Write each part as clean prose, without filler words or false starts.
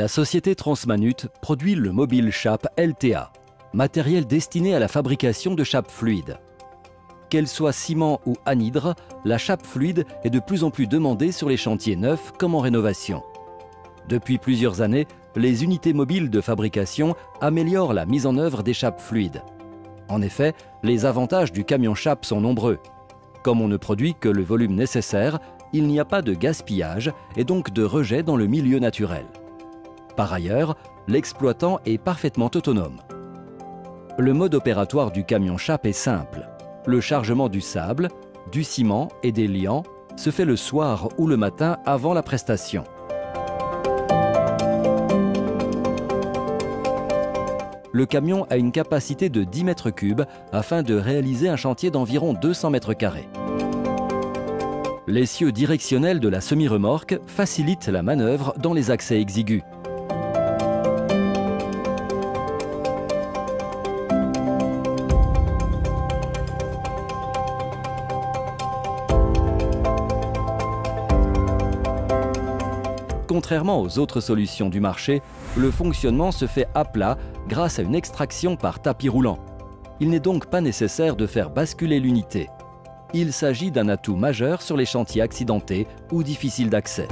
La société Transmanut produit le Mobile Chap LTA, matériel destiné à la fabrication de chapes fluides. Qu'elle soit ciment ou anhydre, la chape fluide est de plus en plus demandée sur les chantiers neufs comme en rénovation. Depuis plusieurs années, les unités mobiles de fabrication améliorent la mise en œuvre des chapes fluides. En effet, les avantages du camion chape sont nombreux. Comme on ne produit que le volume nécessaire, il n'y a pas de gaspillage et donc de rejet dans le milieu naturel. Par ailleurs, l'exploitant est parfaitement autonome. Le mode opératoire du camion chape est simple. Le chargement du sable, du ciment et des liants se fait le soir ou le matin avant la prestation. Le camion a une capacité de 10 mètres cubes afin de réaliser un chantier d'environ 200 mètres carrés. L'essieu directionnel de la semi-remorque facilite la manœuvre dans les accès exigus. Contrairement aux autres solutions du marché, le fonctionnement se fait à plat grâce à une extraction par tapis roulant. Il n'est donc pas nécessaire de faire basculer l'unité. Il s'agit d'un atout majeur sur les chantiers accidentés ou difficiles d'accès.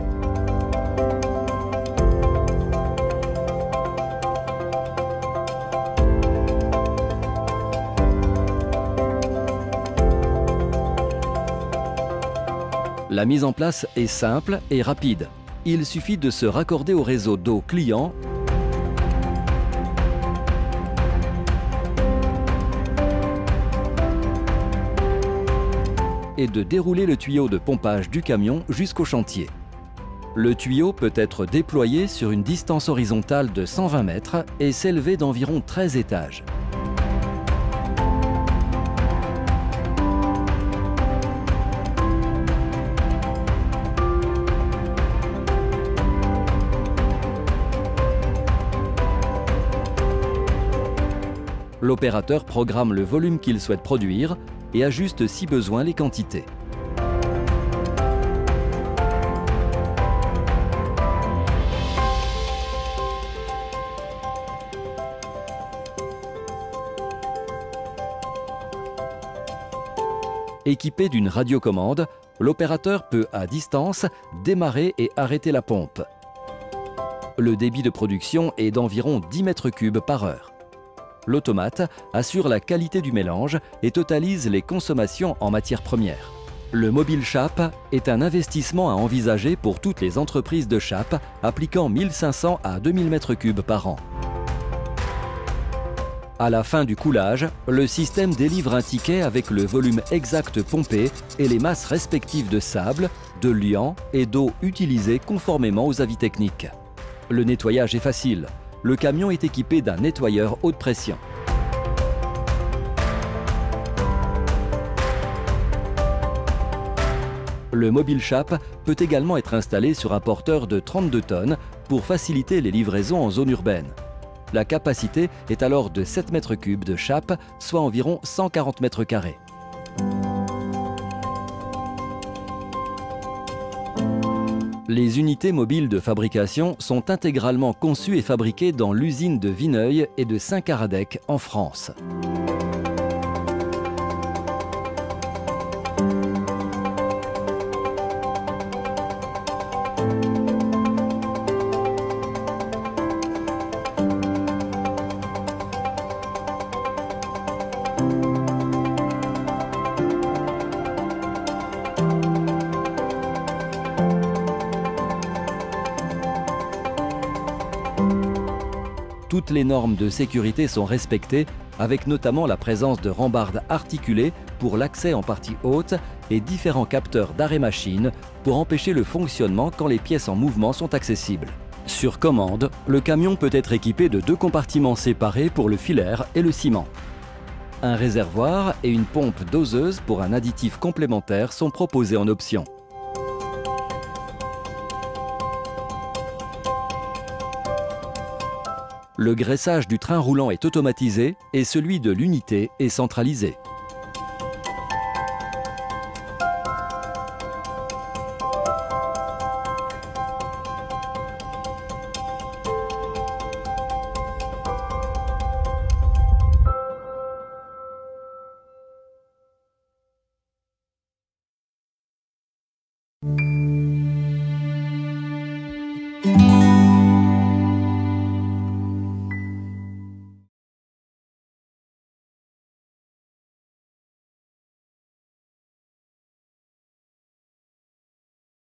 La mise en place est simple et rapide. Il suffit de se raccorder au réseau d'eau client et de dérouler le tuyau de pompage du camion jusqu'au chantier. Le tuyau peut être déployé sur une distance horizontale de 120 mètres et s'élever d'environ 13 étages. L'opérateur programme le volume qu'il souhaite produire et ajuste si besoin les quantités. Équipé d'une radiocommande, l'opérateur peut à distance démarrer et arrêter la pompe. Le débit de production est d'environ 10 mètres cubes par heure. L'automate assure la qualité du mélange et totalise les consommations en matières premières. Le Mobile Chap est un investissement à envisager pour toutes les entreprises de chape appliquant 1500 à 2000 m3 par an. À la fin du coulage, le système délivre un ticket avec le volume exact pompé et les masses respectives de sable, de liant et d'eau utilisées conformément aux avis techniques. Le nettoyage est facile. Le camion est équipé d'un nettoyeur haute pression. Le Mobile Chap peut également être installé sur un porteur de 32 tonnes pour faciliter les livraisons en zone urbaine. La capacité est alors de 7 mètres cubes de chape, soit environ 140 mètres carrés. Les unités mobiles de fabrication sont intégralement conçues et fabriquées dans l'usine de Vineuil et de Saint-Caradec en France. Toutes les normes de sécurité sont respectées, avec notamment la présence de rambardes articulées pour l'accès en partie haute et différents capteurs d'arrêt-machine pour empêcher le fonctionnement quand les pièces en mouvement sont accessibles. Sur commande, le camion peut être équipé de 2 compartiments séparés pour le filaire et le ciment. Un réservoir et une pompe doseuse pour un additif complémentaire sont proposés en option. Le graissage du train roulant est automatisé et celui de l'unité est centralisé.